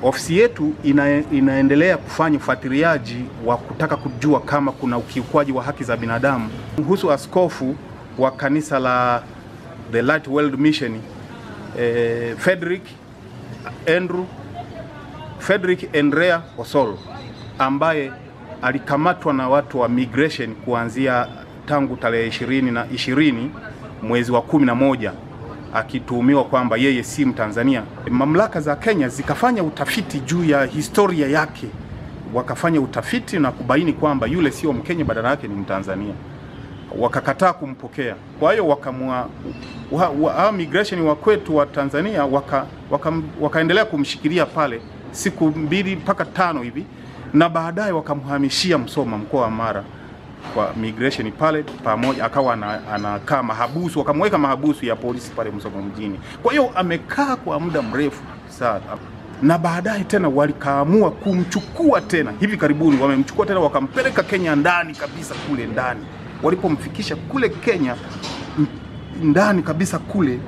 Ofisi yetu inaendelea kufanya ufuatiliaji wa kutaka kujua kama kuna ukiukwaji wa haki za binadamu kuhusu askofu wa kanisa la The Light World Mission Frederick Andrea Osoro, ambaye alikamatwa na watu wa migration kuanzia tangu tarehe 20 mwezi wa 11, akituhumiwa kwamba yeye si Mtanzania. Mamlaka za Kenya zikafanya utafiti juu ya historia yake, wakafanya utafiti na kubaini kwamba yule sio Mkenya, badala yake ni Mtanzania. Wakakataa kumpokea. Kwa hiyo migration wa kwetu wa Tanzania wakaendelea kumshikilia pale siku 2 mpaka 5 hivi, na baadaye wakamhamishia Msoma, mkoa wa Mara, kwa migration pale pamoja, akawa anakaa mahabusu, wakamweka mahabusu ya polisi pale Msoma mjini. Kwa hiyo amekaa kwa muda mrefu sana, na baadaye tena walikaamua kumchukua tena. Hivi karibuni wamemchukua tena wakampeleka Kenya ndani kabisa, kule ndani. Walipomfikisha kule Kenya ndani kabisa kule,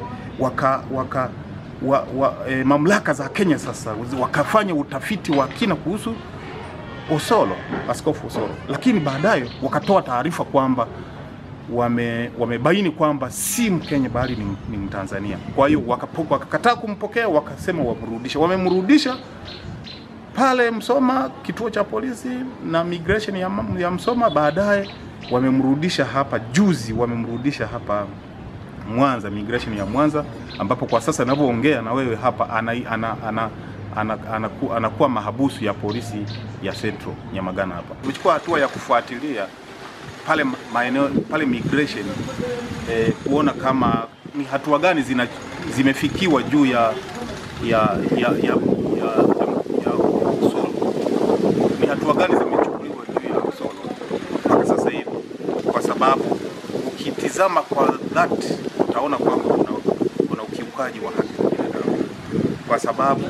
mamlaka za Kenya sasa wakafanya utafiti wa kina kuhusu Osoro, Askofu Osoro, lakini baadaye wakatoa taarifa kwamba wamebaini kwamba si Mkenya bali ni Mtanzania. Kwa hiyo wakakataa kumpokea, wakasema wamemrudisha pale Msoma, kituo cha polisi na migration ya Msoma. Baadaye wamemrudisha hapa juzi, wamemrudisha hapa Mwanza, migration ya Mwanza, ambapo kwa sasa ninavyoongea na wewe hapa anakuwa mahabusu ya polisi ya Central Nyamagana hapa. Tulichukua hatua ya kufuatilia pale maeneo pale migration, kuona kama ni hatua gani zimefikiwa juu ya Osoro. Ni hatua gani zimechukuliwa juu ya Osoro mpaka sasa hivi, kwa sababu ukitizama kwa dhati utaona kwamba kuna ukiukaji wa haki za binadamu, kwa sababu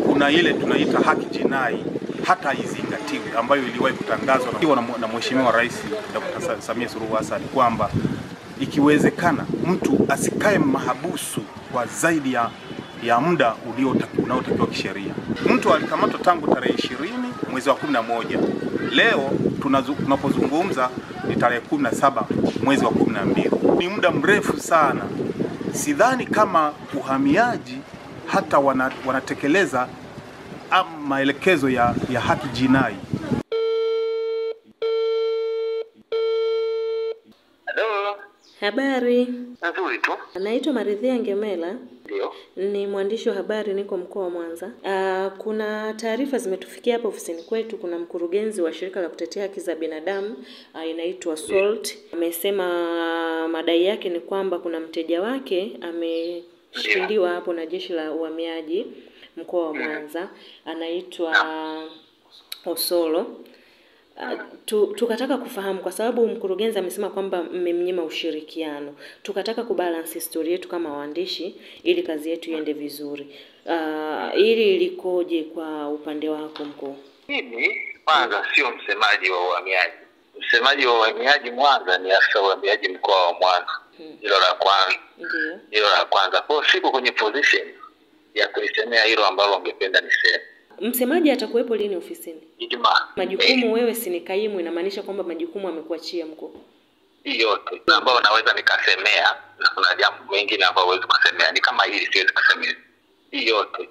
kuna ile tunaita haki jinai hata izingatiwe, ambayo iliwahi kutangazwa na Mheshimiwa Rais Dr. Samia Suluhu Hassan kwamba ikiwezekana mtu asikae mahabusu kwa zaidi ya muda unaotakiwa kisheria. Mtu alikamatwa tangu tarehe 20 mwezi wa 11. Leo tunapozungumza ni tarehe 17 mwezi wa 12. Ni muda mrefu sana. Sidhani kama uhamiaji hata wanatekeleza maelekezo ya haki jinai. Hello. Habari. Nzuri tu. Naitwa Maridhia Ngemela. Ndio. Ni mwandishi wa habari, niko mkoa wa Mwanza. Kuna taarifa zimetufikia hapa ofisini kwetu. Kuna mkurugenzi wa shirika la kutetea haki za binadamu inaitwa SALT. Amesema madai yake ni kwamba kuna mteja wake ameshikiliwa hapo na jeshi la uhamiaji mkoa wa Mwanza, anaitwa Osoro. Tukataka kufahamu, kwa sababu mkurugenzi amesema kwamba mmemnyima ushirikiano. Tukataka kubalance historia yetu kama waandishi ili kazi yetu iende vizuri. Ili likoje kwa upande wako mkuu? Mimi kwanza sio msemaji wa uhamiaji. Msemaji wa uhamiaji Mwanza ni afisa uhamiaji mkoa wa Mwanza. Hilo la kwanza. Ndio. Hilo la kwanza. Kwa hiyo siko kwenye position ya kulisemea hilo ambalo ungependa niseme. Msemaji atakuwepo lini ofisini? Ijumaa. Majukumu wewe si ni kaimu, inamaanisha kwamba majukumu amekuachia mkuu. Hii yote ambayo naweza nikasemea, na kuna jambo mengine ambayo huwezi kusemea, ni kama hili siwezi kusemea. Hii yote.